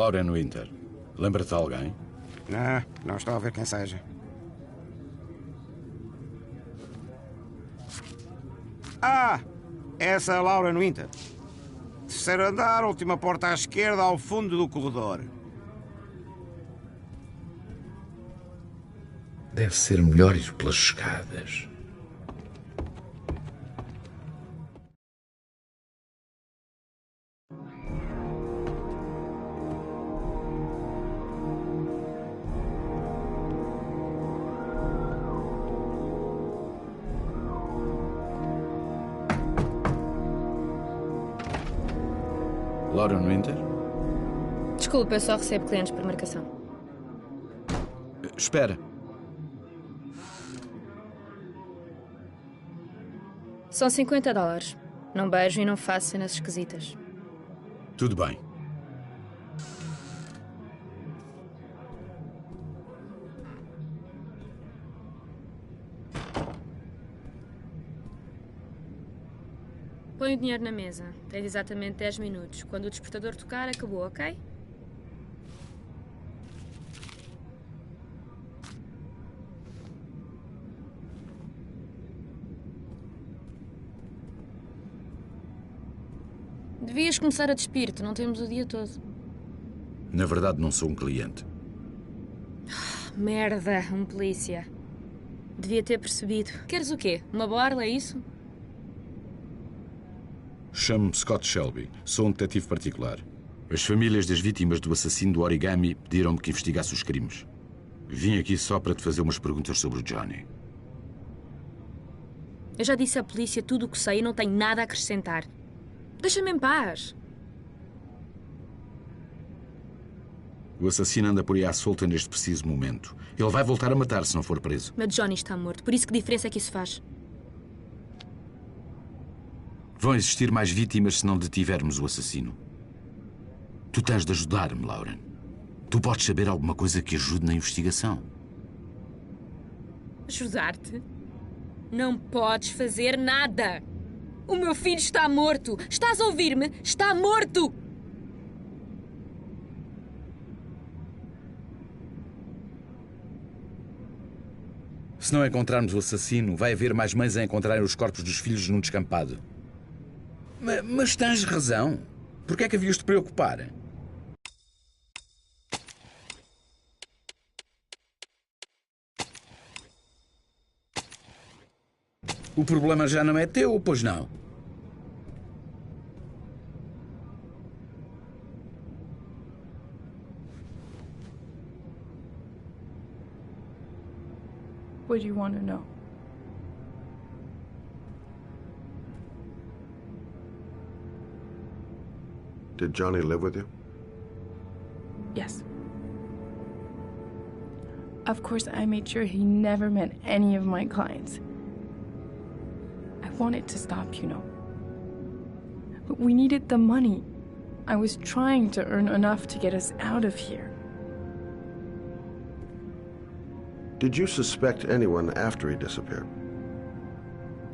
Lauren Winter. Lembra-te de alguém? Não estou a ver quem seja. Essa é a Lauren Winter. Terceiro andar, última porta à esquerda, ao fundo do corredor. Deve ser melhor ir pelas escadas. Lauren Winter? Desculpa, eu só recebo clientes por marcação. Espera. São $50. Não beijo e não faço cenas esquisitas. Tudo bem. Põe o dinheiro na mesa. Tens exatamente 10 minutos. Quando o despertador tocar, acabou, ok? Devias começar a despir-te, não temos o dia todo. Na verdade, não sou um cliente. Merda, um polícia. Devia ter percebido. Queres o quê? Uma borla, é isso? Chamo-me Scott Shelby. Sou um detetive particular. As famílias das vítimas do assassino do origami pediram-me que investigasse os crimes. Vim aqui só para te fazer umas perguntas sobre o Johnny. Eu já disse à polícia tudo o que sei e não tenho nada a acrescentar. Deixa-me em paz. O assassino anda por aí à solta neste preciso momento. Ele vai voltar a matar se não for preso. Mas Johnny está morto, por isso que diferença é que isso faz? Vão existir mais vítimas se não detivermos o assassino. Tu tens de ajudar-me, Lauren. Tu podes saber alguma coisa que ajude na investigação. Ajudar-te? Não podes fazer nada! O meu filho está morto! Estás a ouvir-me? Está morto! Se não encontrarmos o assassino, vai haver mais mães a encontrarem os corpos dos filhos num descampado. Mas tens razão. Por que é que havias de te preocupar? O problema já não é teu, pois não? What do you want to know? Did Johnny live with you? Yes. Of course, I made sure he never met any of my clients. I wanted to stop, you know. But we needed the money. I was trying to earn enough to get us out of here. Did you suspect anyone after he disappeared?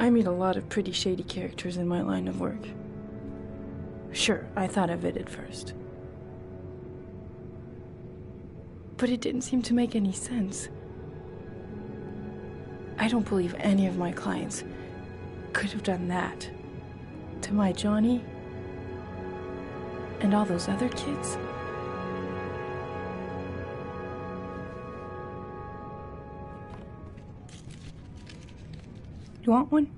I meet a lot of pretty shady characters in my line of work. Sure, I thought of it at first. But it didn't seem to make any sense. I don't believe any of my clients could have done that to my Johnny and all those other kids. You want one?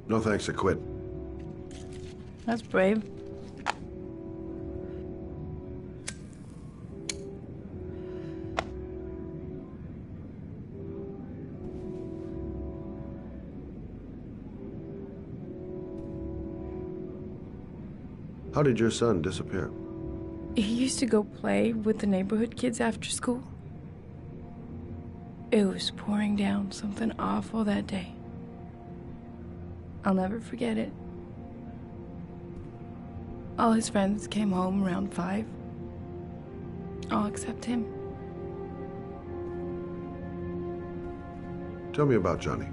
No thanks, I quit. That's brave. How did your son disappear? He used to go play with the neighborhood kids after school. It was pouring down something awful that day. I'll never forget it. All his friends came home around 5. All except him. Tell me about Johnny.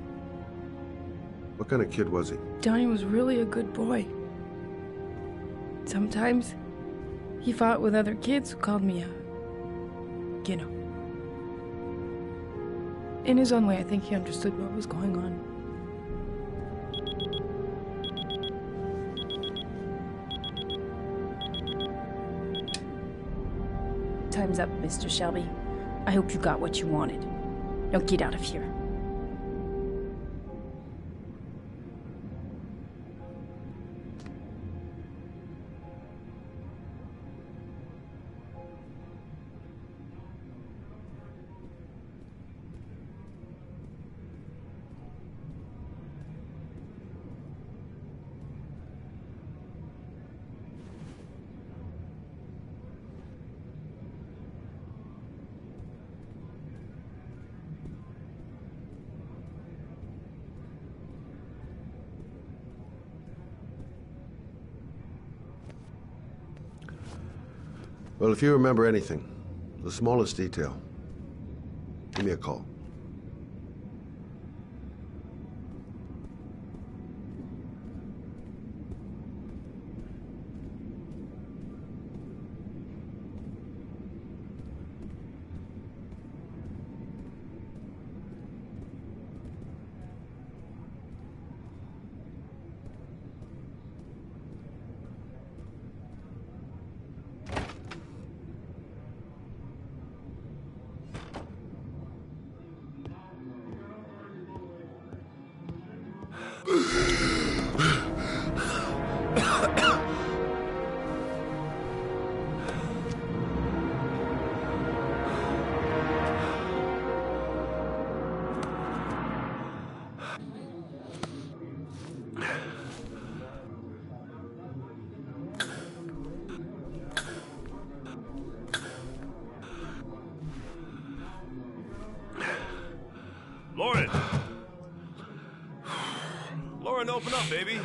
What kind of kid was he? Johnny was really a good boy. Sometimes He fought with other kids who called me you know. In his own way, I think he understood what was going on. Time's up, Mr. Shelby. I hope you got what you wanted. Now get out of here. Well, if you remember anything, the smallest detail, give me a call. Lauren! Lauren, open up, baby.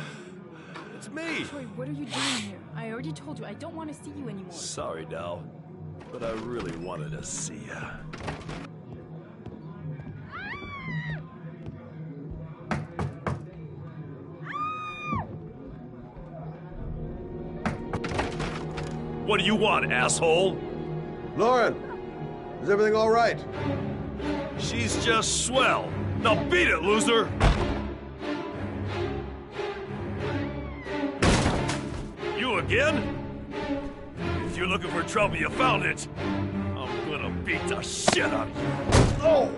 It's me. Troy, what are you doing here? I already told you I don't want to see you anymore. Sorry, Dal, but I really wanted to see ya. What do you want, asshole? Lauren! Is everything all right? She's just swell. Now beat it, loser! You again? If you're looking for trouble, you found it. I'm gonna beat the shit out of you. Oh!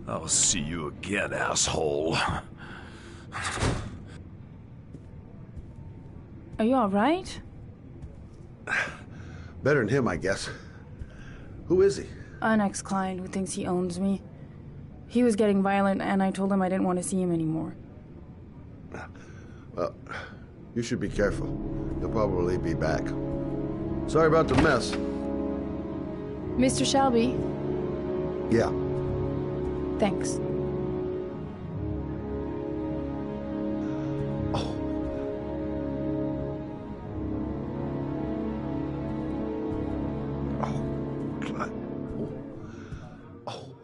I'll see you again, asshole. Are you all right? Better than him, I guess. Who is he? An ex-client who thinks he owns me. He was getting violent, and I told him I didn't want to see him anymore. Well, you should be careful. He'll probably be back. Sorry about the mess. Mr. Shelby, Yeah. thanks. Oh. Oh, God. Oh.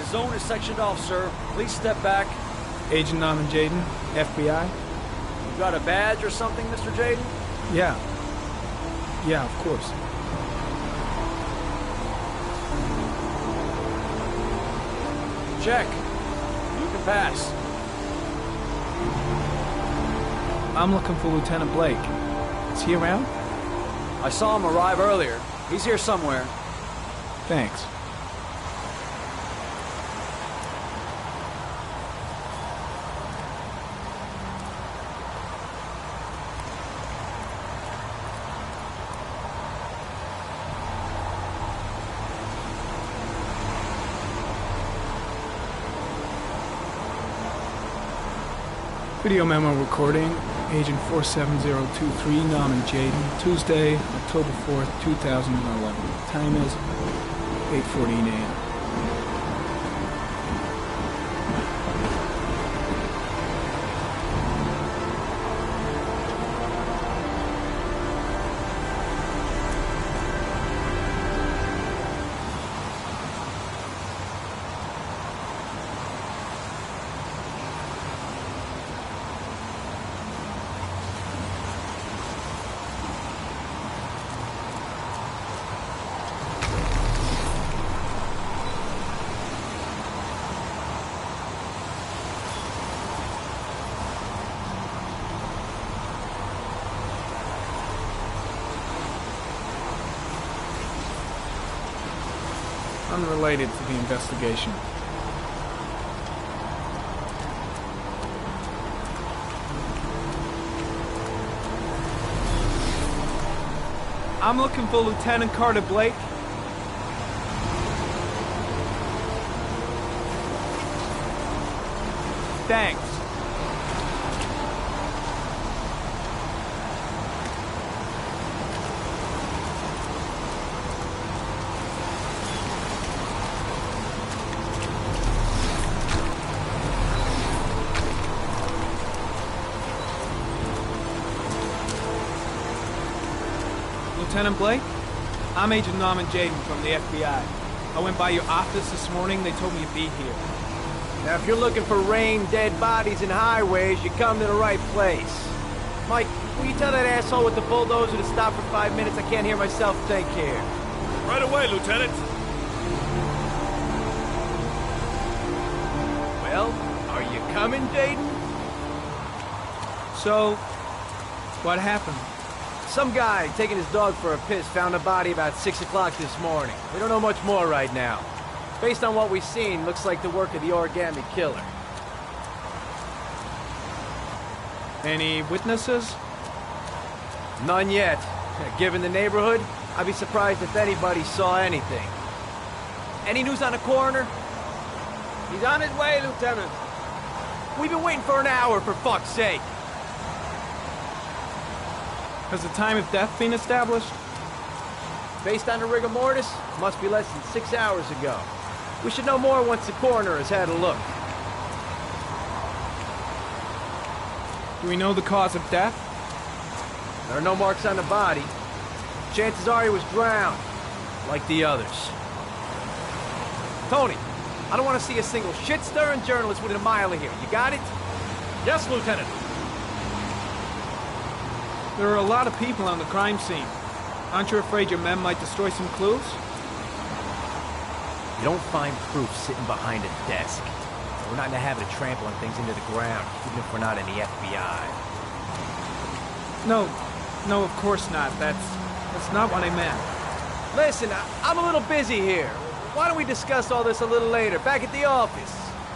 zone is sectioned off, sir. Please step back. Agent Norman Jaden, FBI? You got a badge or something, Mr. Jaden? Yeah. Yeah, of course. Check. You can pass. I'm looking for Lieutenant Blake. Is he around? I saw him arrive earlier. He's here somewhere. Thanks. Video memo recording, Agent 47023, Norman Jaden, Tuesday, October 4th, 2011. Time is 8:14 a.m. Unrelated to the investigation. I'm looking for Lieutenant Carter Blake. Thanks. Lieutenant Blake? I'm Agent Norman Jaden from the FBI. I went by your office this morning. They told me you'd be here. Now, if you're looking for rain, dead bodies, and highways, you come to the right place. Mike, will you tell that asshole with the bulldozer to stop for 5 minutes? I can't hear myself think here. Right away, Lieutenant. Well, are you coming, Jaden? So, what happened? Some guy taking his dog for a piss found a body about 6 o'clock this morning. We don't know much more right now. Based on what we've seen, looks like the work of the origami killer. Any witnesses? None yet. Given the neighborhood, I'd be surprised if anybody saw anything. Any news on the coroner? He's on his way, Lieutenant. We've been waiting for an hour, for fuck's sake. Has the time of death been established? Based on the rigor mortis, must be less than 6 hours ago. We should know more once the coroner has had a look. Do we know the cause of death? There are no marks on the body. Chances are he was drowned, like the others. Tony, I don't want to see a single shit-stirring journalist within a mile of here. You got it? Yes, Lieutenant. There are a lot of people on the crime scene. Aren't you afraid your men might destroy some clues? You don't find proof sitting behind a desk. We're not in the habit of trampling things into the ground, even if we're not in the FBI. No, of course not. That's not what I meant. Listen, I'm a little busy here. Why don't we discuss all this a little later, back at the office?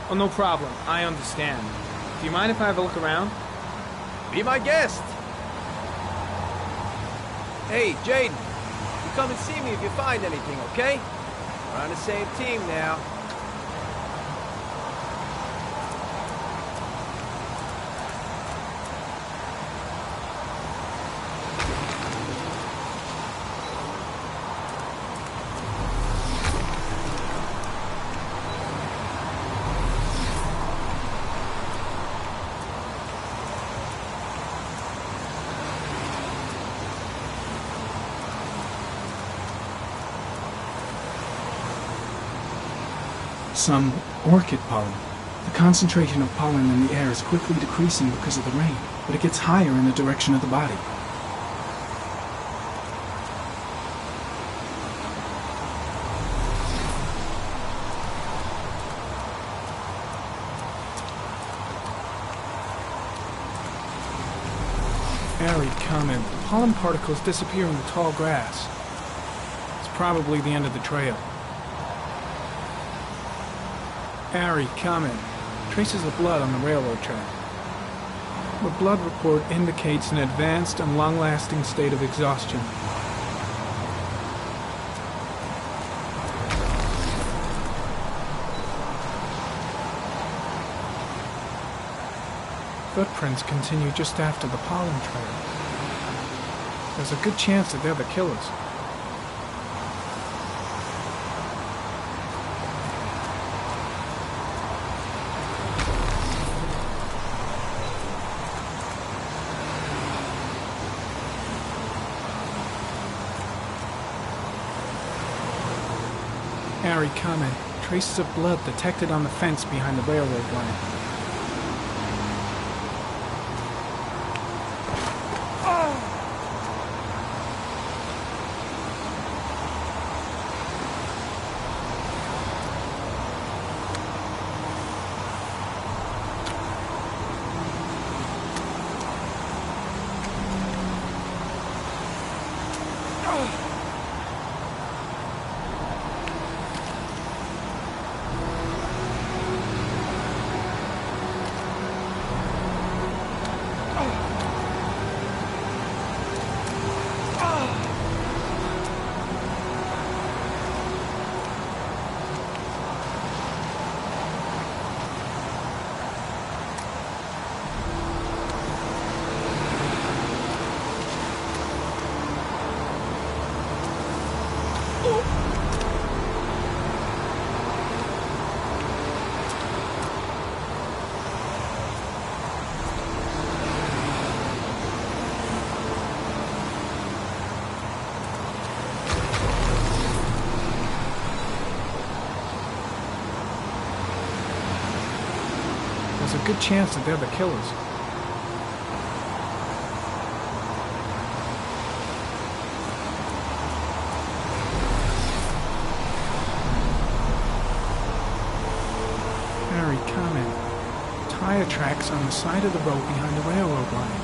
Oh, no problem. I understand. Do you mind if I have a look around? Be my guest. Hey, Jaden, you come and see me if you find anything, okay? We're on the same team now. Some orchid pollen. The concentration of pollen in the air is quickly decreasing because of the rain, but it gets higher in the direction of the body. Arid comment. Pollen particles disappear in the tall grass. It's probably the end of the trail. Ari comment. Traces of blood on the railroad track. The blood report indicates an advanced and long-lasting state of exhaustion. Footprints continue just after the pollen trail. There's a good chance that they're the killers. Ari comment. Traces of blood detected on the fence behind the railroad line. There's a good chance that they're the killers. Harry, comment. Tire tracks on the side of the road behind the railroad line.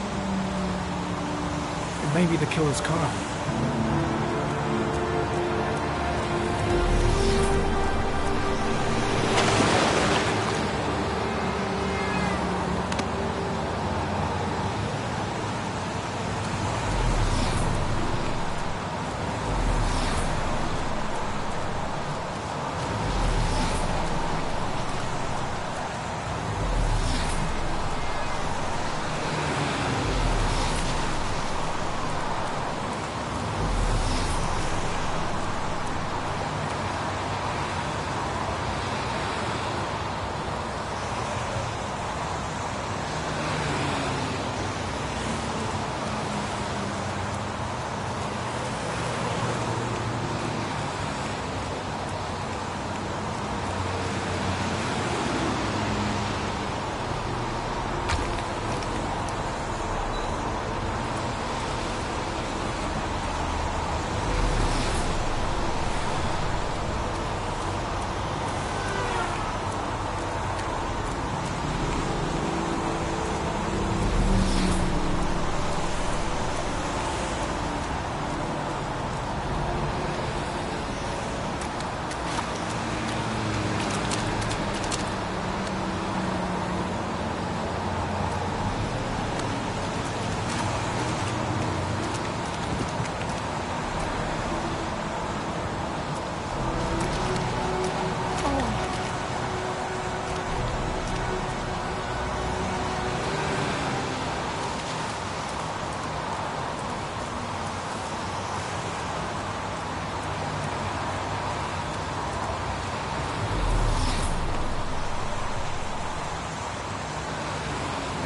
It may be the killer's car.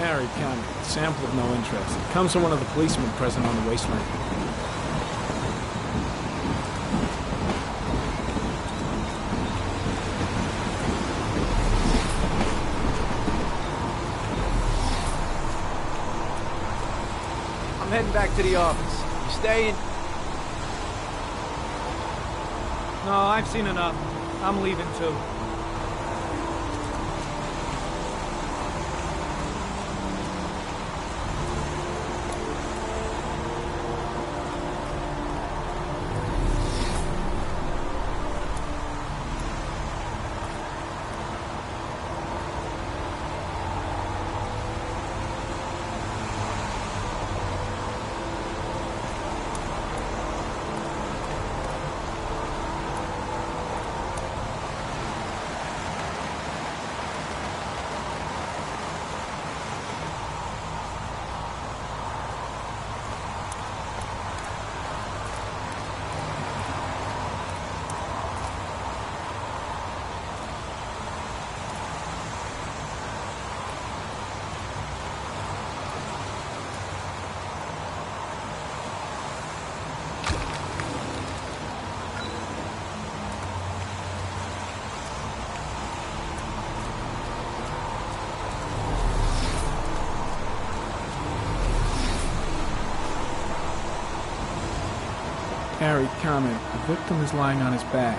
Harry County. Sample of no interest. It comes from one of the policemen present on the wasteland. heading back to the office. You staying? No, I've seen enough. I'm leaving too. Harry, comment. The victim is lying on his back.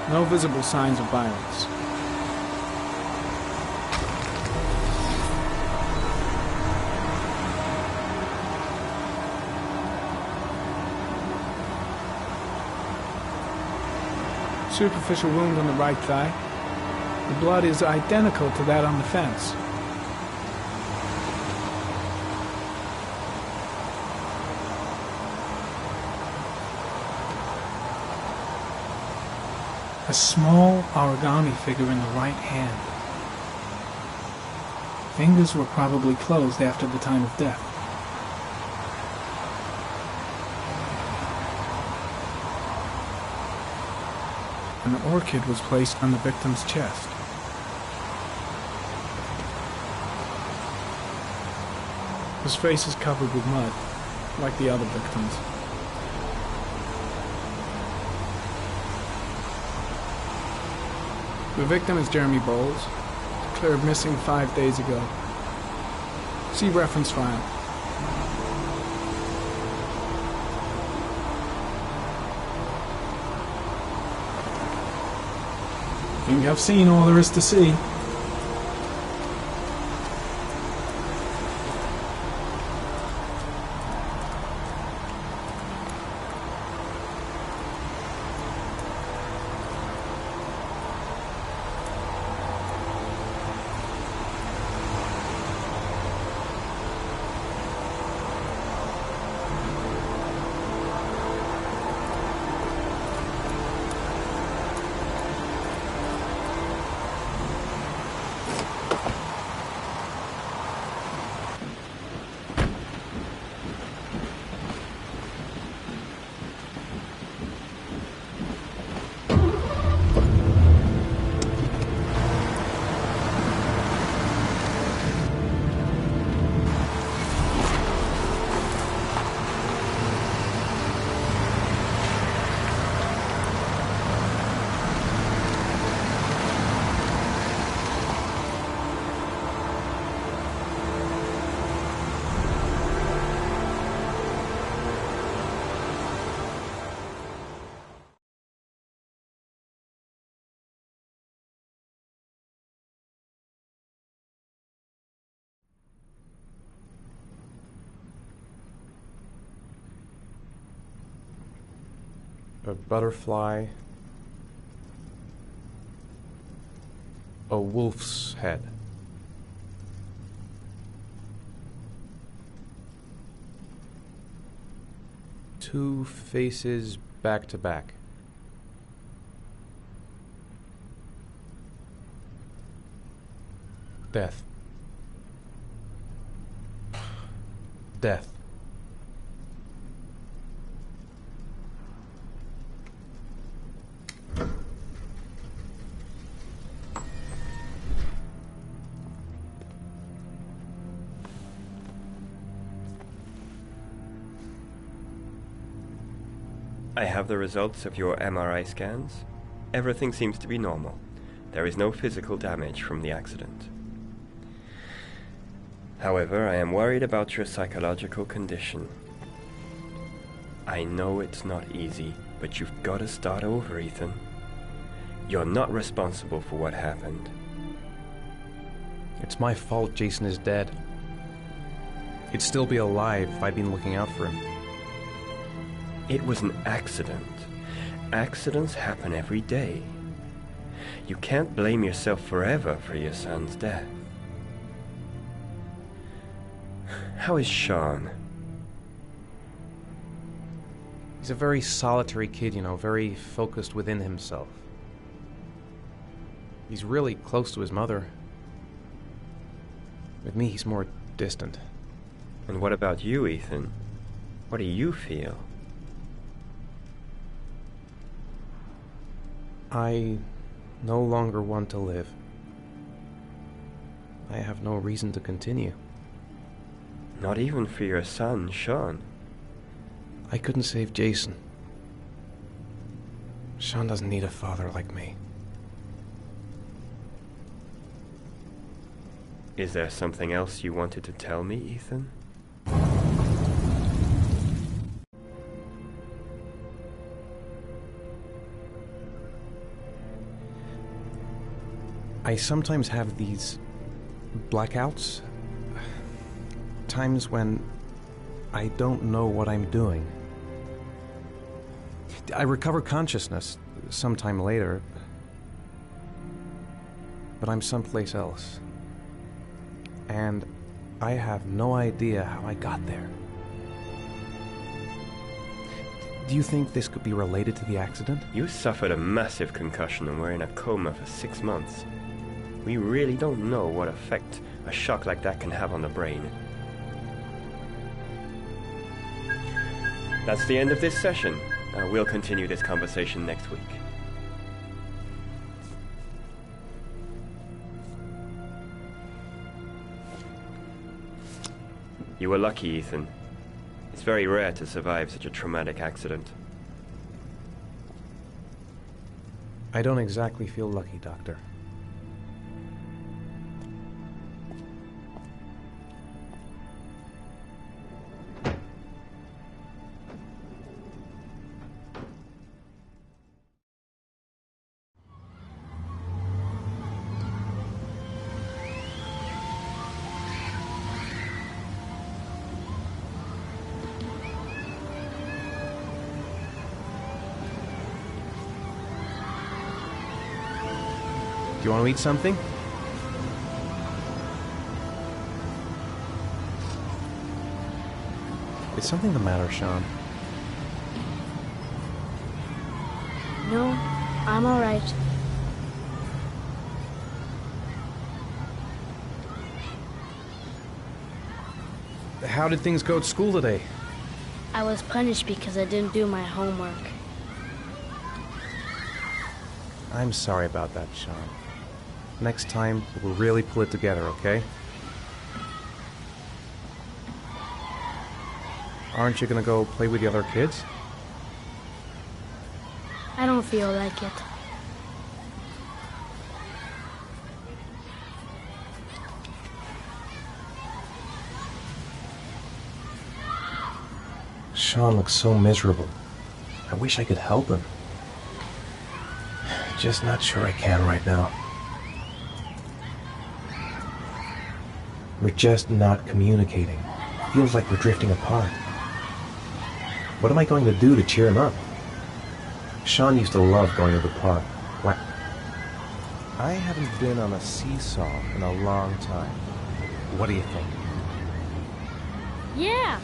No visible signs of violence. Superficial wound on the right thigh. The blood is identical to that on the fence. A small origami figure in the right hand. Fingers were probably closed after the time of death. An orchid was placed on the victim's chest. His face is covered with mud, like the other victims. The victim is Jeremy Bowles, declared missing 5 days ago. See reference file. I think I've seen all there is to see. A butterfly, a wolf's head. Two faces back to back. Death. Death. I have the results of your MRI scans. Everything seems to be normal. There is no physical damage from the accident. However, I am worried about your psychological condition. I know it's not easy, but you've got to start over, Ethan. You're not responsible for what happened. It's my fault Jason is dead. He'd still be alive if I'd been looking out for him. It was an accident. Accidents happen every day. You can't blame yourself forever for your son's death. How is Sean? He's a very solitary kid, you know, very focused within himself. He's really close to his mother. With me, he's more distant. And what about you, Ethan? What do you feel? I no longer want to live. I have no reason to continue. Not even for your son, Sean. I couldn't save Jason. Sean doesn't need a father like me. Is there something else you wanted to tell me, Ethan? I sometimes have these blackouts. Times when I don't know what I'm doing. I recover consciousness sometime later, but I'm someplace else. And I have no idea how I got there. Do you think this could be related to the accident? You suffered a massive concussion and were in a coma for 6 months. We really don't know what effect a shock like that can have on the brain. That's the end of this session. We'll continue this conversation next week. You were lucky, Ethan. It's very rare to survive such a traumatic accident. I don't exactly feel lucky, Doctor. Do you want to eat something? Is something the matter, Sean? No, I'm all right. How did things go at school today? I was punished because I didn't do my homework. I'm sorry about that, Sean. Next time, we'll really pull it together, okay? Aren't you gonna go play with the other kids? I don't feel like it. Sean looks so miserable. I wish I could help him. Just not sure I can right now. We're just not communicating. Feels like we're drifting apart. What am I going to do to cheer him up? Sean used to love going to the park. What? I haven't been on a seesaw in a long time. What do you think? Yeah.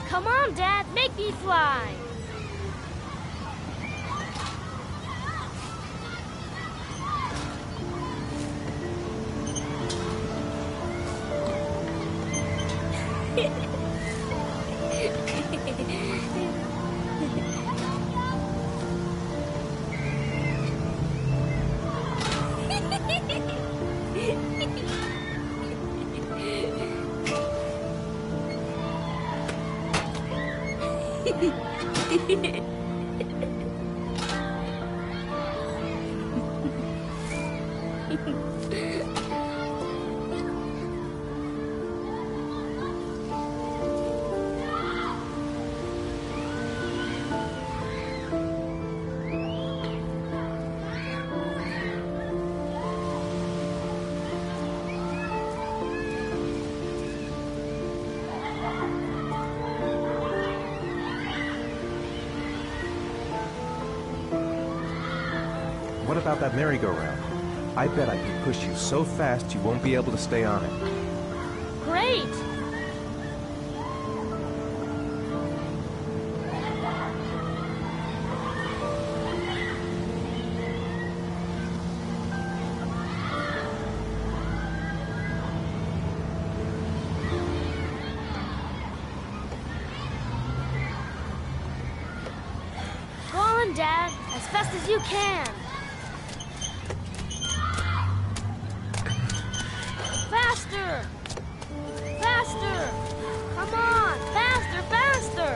Come on, Dad, make me fly. What about that merry-go-round? I bet I can push you so fast you won't be able to stay on it. Great! Go on, Dad, as fast as you can. Faster! Faster! Come on! Faster, faster!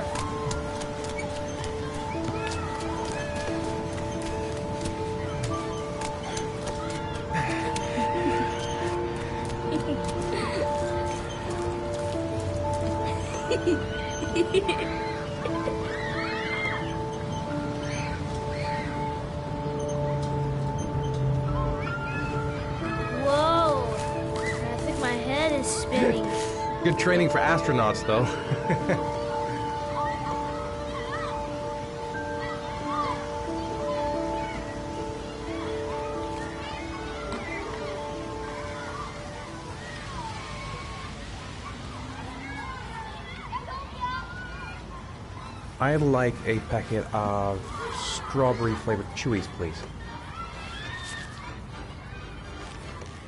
Whoa! I think my head is spinning. Good training for astronauts, though. I'd like a packet of strawberry-flavored Chewies, please.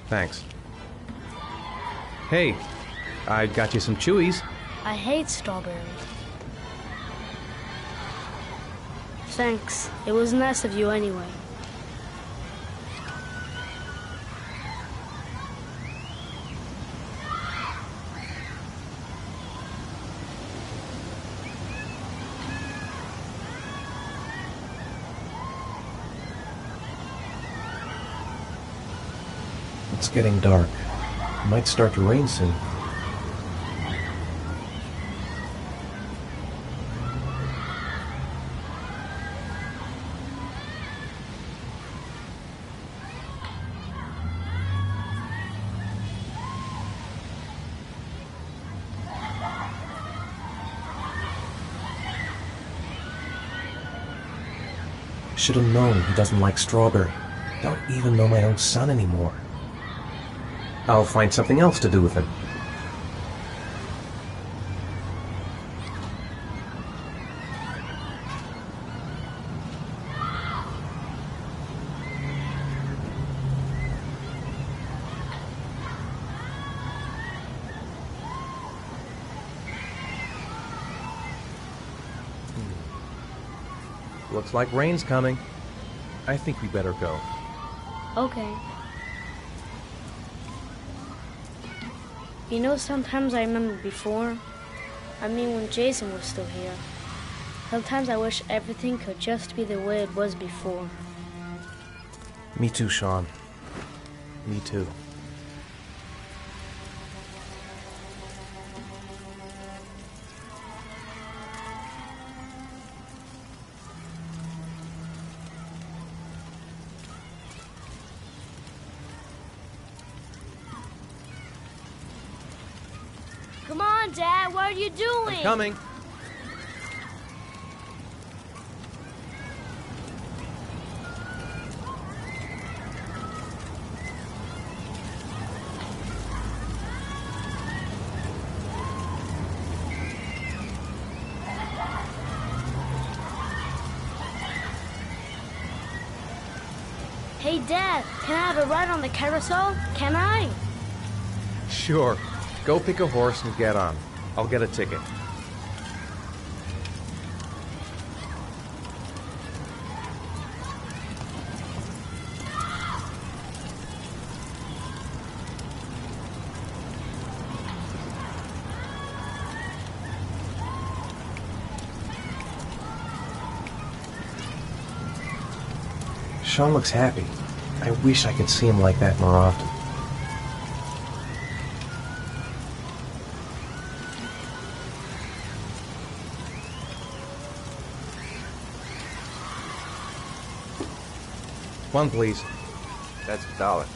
Thanks. Hey, I got you some Chewies. I hate strawberry. Thanks. It was nice of you anyway. It's getting dark. It might start to rain soon. Should have known he doesn't like strawberry. Don't even know my own son anymore. I'll find something else to do with him. Looks like rain's coming. I think we better go. Okay. You know, sometimes I remember before. I mean, when Jason was still here. Sometimes I wish everything could just be the way it was before. Me too, Sean. Me too. Come on, Dad, what are you doing? I'm coming. Hey, Dad, can I have a ride on the carousel? Can I? Sure. Go pick a horse and get on. I'll get a ticket. Sean looks happy. I wish I could see him like that more often. One, please. That's $1.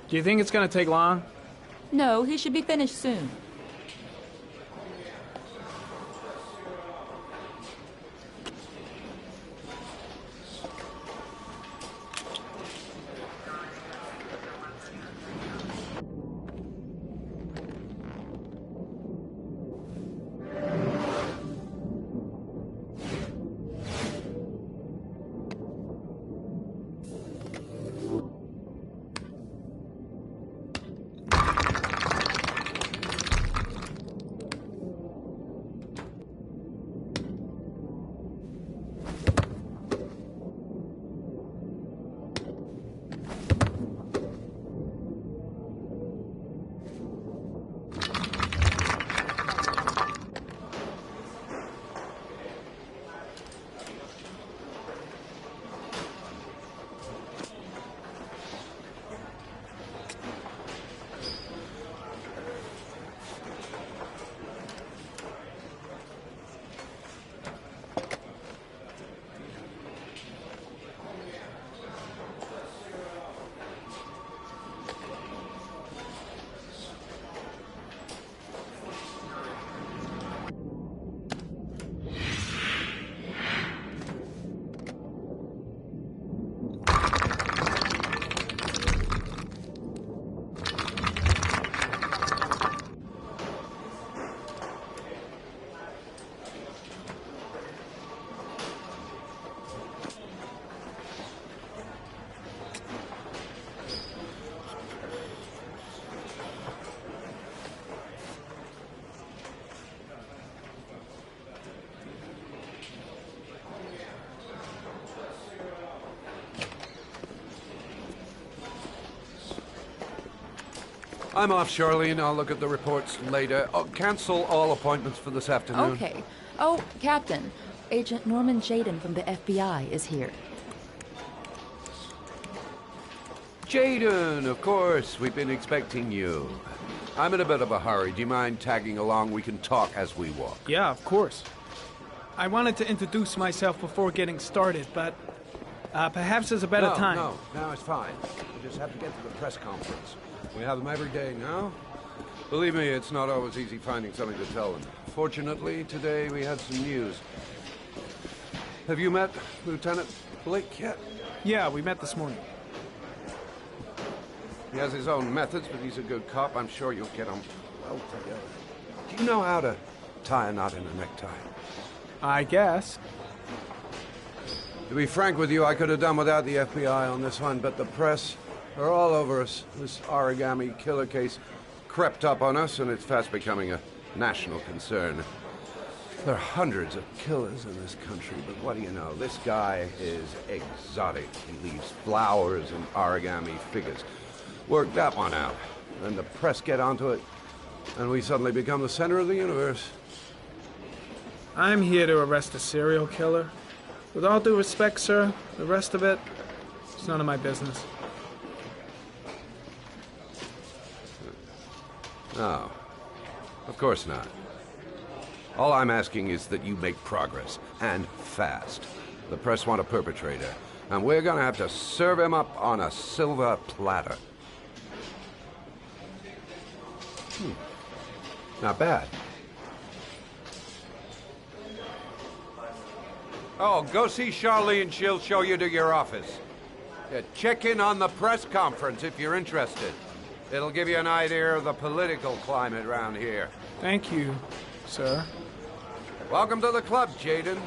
Do you think it's gonna take long? No, he should be finished soon. I'm off, Charlene. I'll look at the reports later. Oh, cancel all appointments for this afternoon. Okay. Oh, Captain. Agent Norman Jaden from the FBI is here. Jaden, of course. We've been expecting you. I'm in a bit of a hurry. Do you mind tagging along? We can talk as we walk. Yeah, of course. I wanted to introduce myself before getting started, but perhaps there's a better time. No, it's fine. We just have to get to the press conference. We have them every day now. Believe me, it's not always easy finding something to tell them. Fortunately, today we had some news. Have you met Lieutenant Blake yet? Yeah, we met this morning. He has his own methods, but he's a good cop. I'm sure you'll get on well together. Do you know how to tie a knot in a necktie? I guess. To be frank with you, I could have done without the FBI on this one, but the press are all over us. This origami killer case crept up on us, and it's fast becoming a national concern. There are hundreds of killers in this country, but what do you know? This guy is exotic. He leaves flowers and origami figures. Work that one out. Then the press get onto it, and we suddenly become the center of the universe. I'm here to arrest a serial killer. With all due respect, sir, the rest of it, it's none of my business. No, of course not. All I'm asking is that you make progress, and fast. The press want a perpetrator, and we're gonna have to serve him up on a silver platter. Not bad. Oh, go see Charlene. She'll show you to your office. Yeah, check in on the press conference if you're interested. It'll give you an idea of the political climate around here. Thank you, sir. Welcome to the club, Jaden.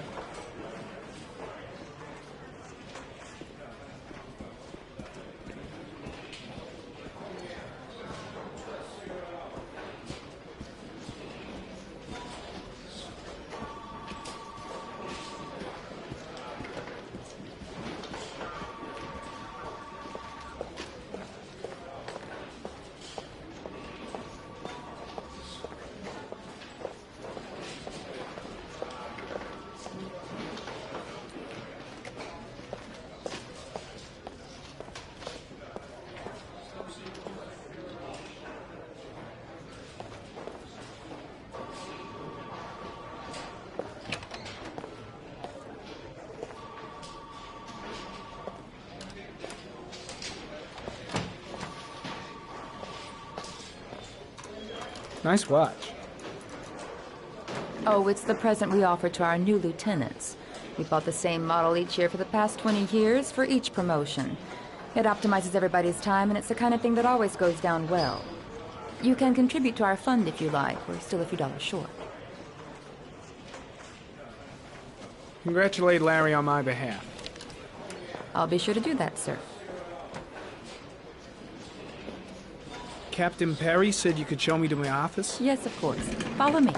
Nice watch. Oh, it's the present we offer to our new lieutenants. We bought the same model each year for the past 20 years for each promotion. It optimizes everybody's time, and it's the kind of thing that always goes down well. You can contribute to our fund if you like. We're still a few dollars short. Congratulate Larry on my behalf. I'll be sure to do that, sir. Captain Perry said you could show me to my office? Yes, of course. Follow me.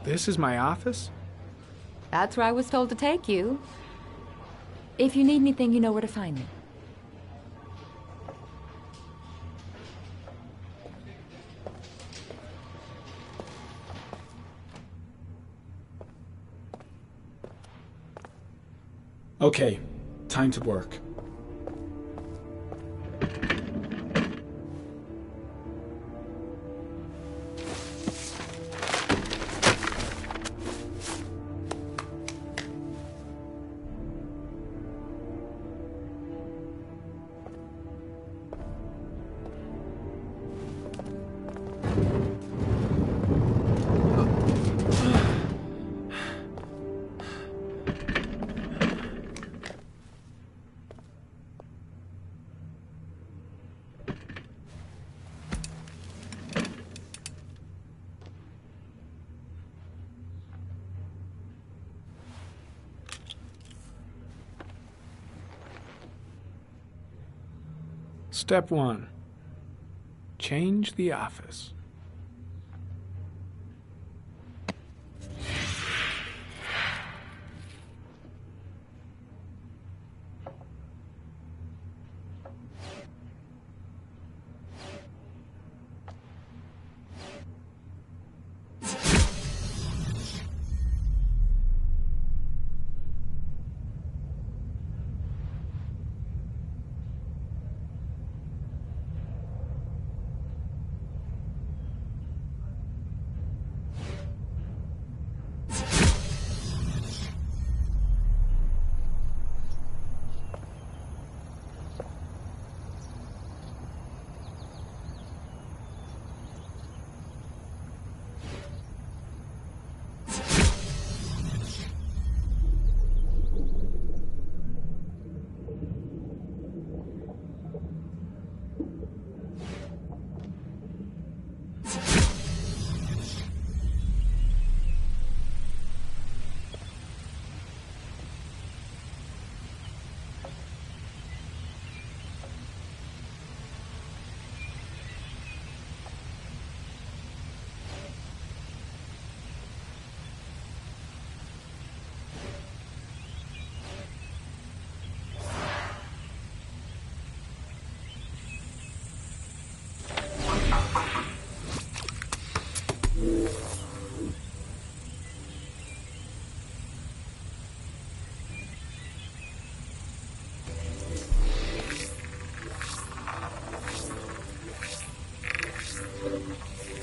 This is my office? That's where I was told to take you. If you need anything, you know where to find me. Okay, time to work. Step 1. Change the office.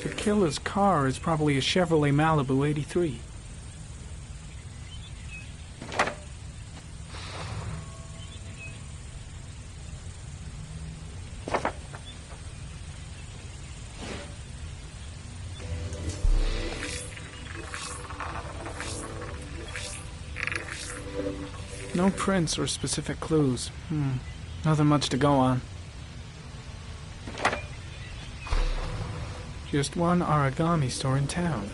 The killer's car is probably a Chevrolet Malibu 83. No prints or specific clues. Nothing much to go on. Just one origami store in town.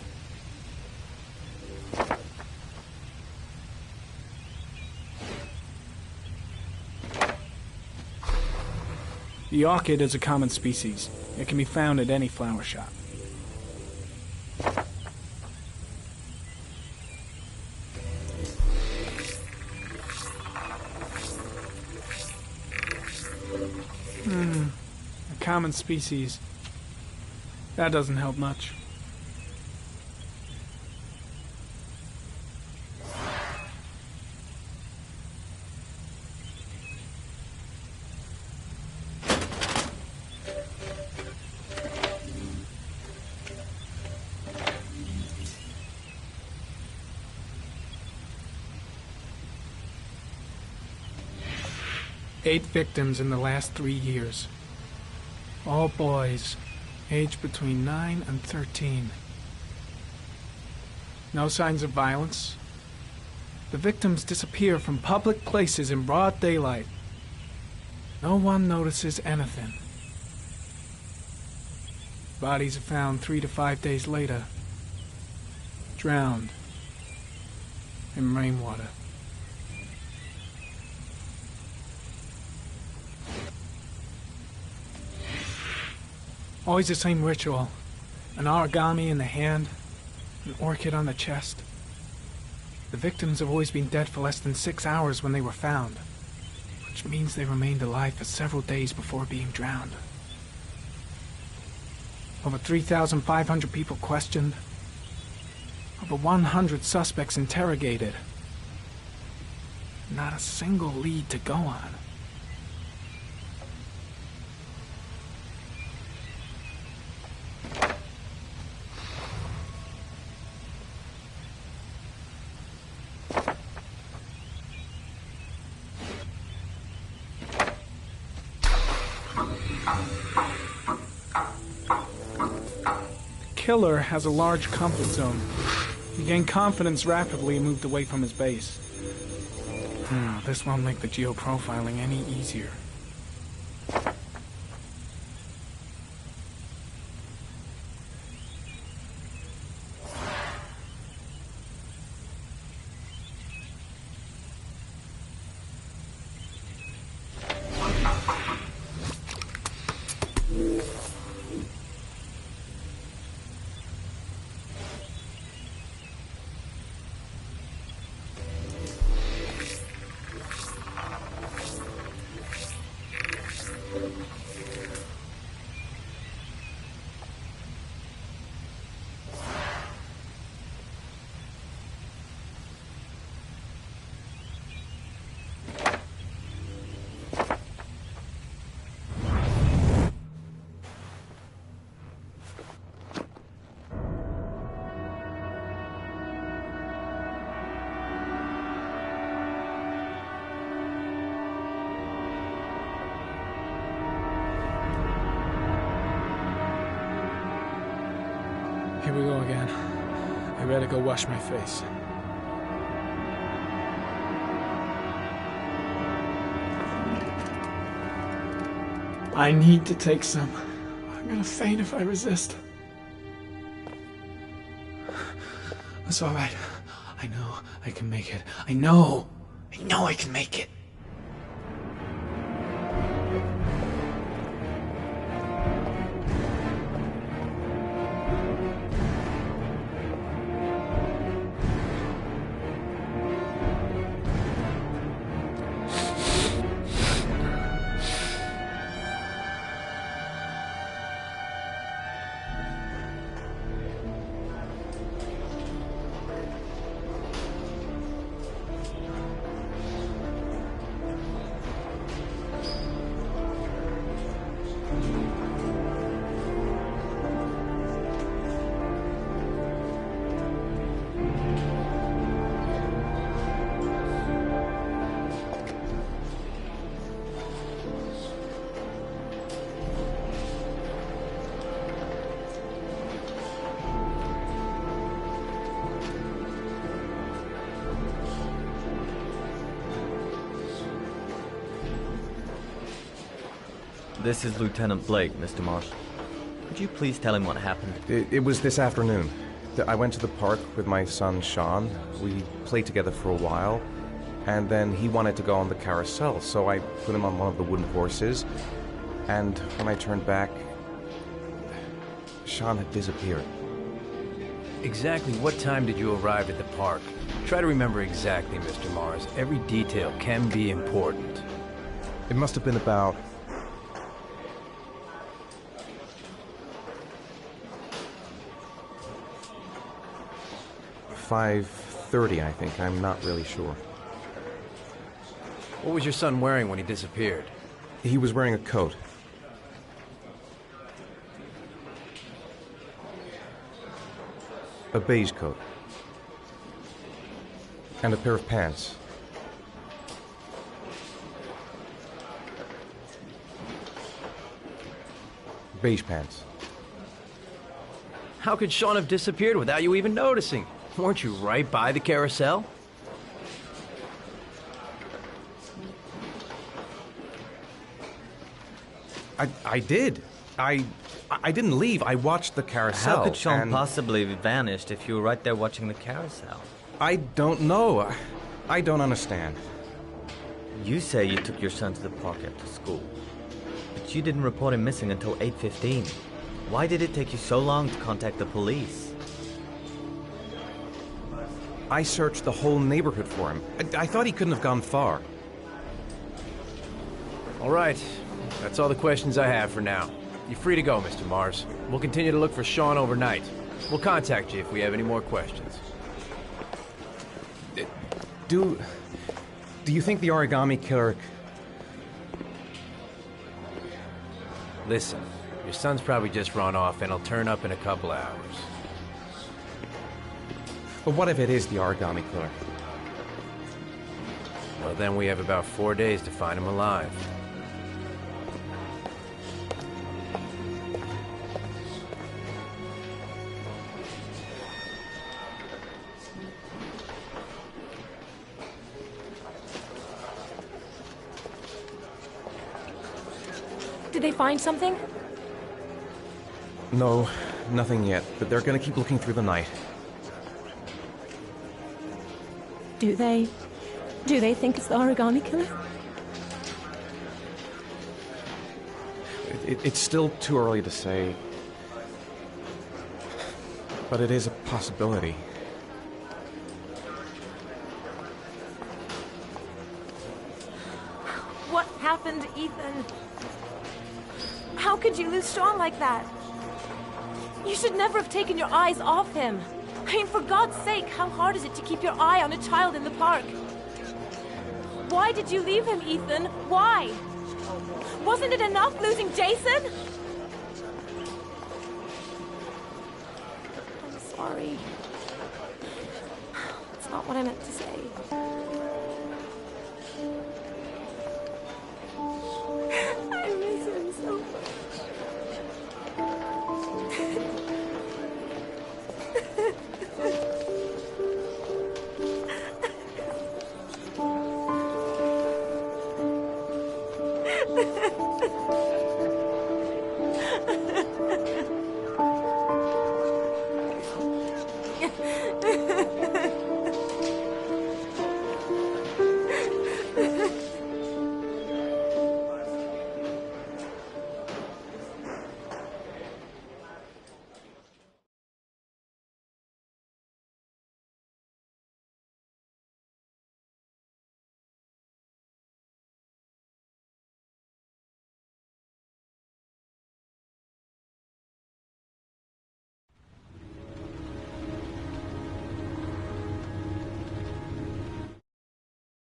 The orchid is a common species. It can be found at any flower shop. A common species. That doesn't help much. Eight victims in the last 3 years. All boys, aged between 9 and 13. No signs of violence. The victims disappear from public places in broad daylight. No one notices anything. Bodies are found 3 to 5 days later, drowned in rainwater. Always the same ritual. An origami in the hand, an orchid on the chest. The victims have always been dead for less than 6 hours when they were found, which means they remained alive for several days before being drowned. Over 3,500 people questioned. Over 100 suspects interrogated. Not a single lead to go on. The killer has a large comfort zone. He gained confidence rapidly and moved away from his base. This won't make the geoprofiling any easier. Here we go again. I better go wash my face. I need to take some. I'm gonna faint if I resist. It's all right. I know I can make it. I know I can make it. This is Lieutenant Blake, Mr. Marsh. Could you please tell him what happened? It was this afternoon. I went to the park with my son, Sean. We played together for a while, and then he wanted to go on the carousel, so I put him on one of the wooden horses, and when I turned back, Sean had disappeared. Exactly what time did you arrive at the park? Try to remember exactly, Mr. Mars. Every detail can be important. It must have been about 5:30, I think. I'm not really sure. What was your son wearing when he disappeared? He was wearing a coat. A beige coat. And a pair of pants. Beige pants. How could Sean have disappeared without you even noticing? Weren't you right by the carousel? I did. I didn't leave. I watched the carousel. How could Sean possibly have vanished if you were right there watching the carousel? I don't know. I don't understand. You say you took your son to the park after school, but you didn't report him missing until 8:15. Why did it take you so long to contact the police? I searched the whole neighborhood for him. I thought he couldn't have gone far. All right. That's all the questions I have for now. You're free to go, Mr. Mars. We'll continue to look for Sean overnight. We'll contact you if we have any more questions. Do you think the origami killer... Listen, your son's probably just run off and he'll turn up in a couple hours. But what if it is the origami killer? Well, then we have about 4 days to find him alive. Did they find something? No, nothing yet, but they're gonna keep looking through the night. Do they think it's the origami killer? It's still too early to say, but it is a possibility. What happened, Ethan? How could you lose Sean like that? You should never have taken your eyes off him. I mean, for God's sake, how hard is it to keep your eye on a child in the park? Why did you leave him, Ethan? Why? Wasn't it enough losing Jason? I'm sorry. It's not what I meant to say.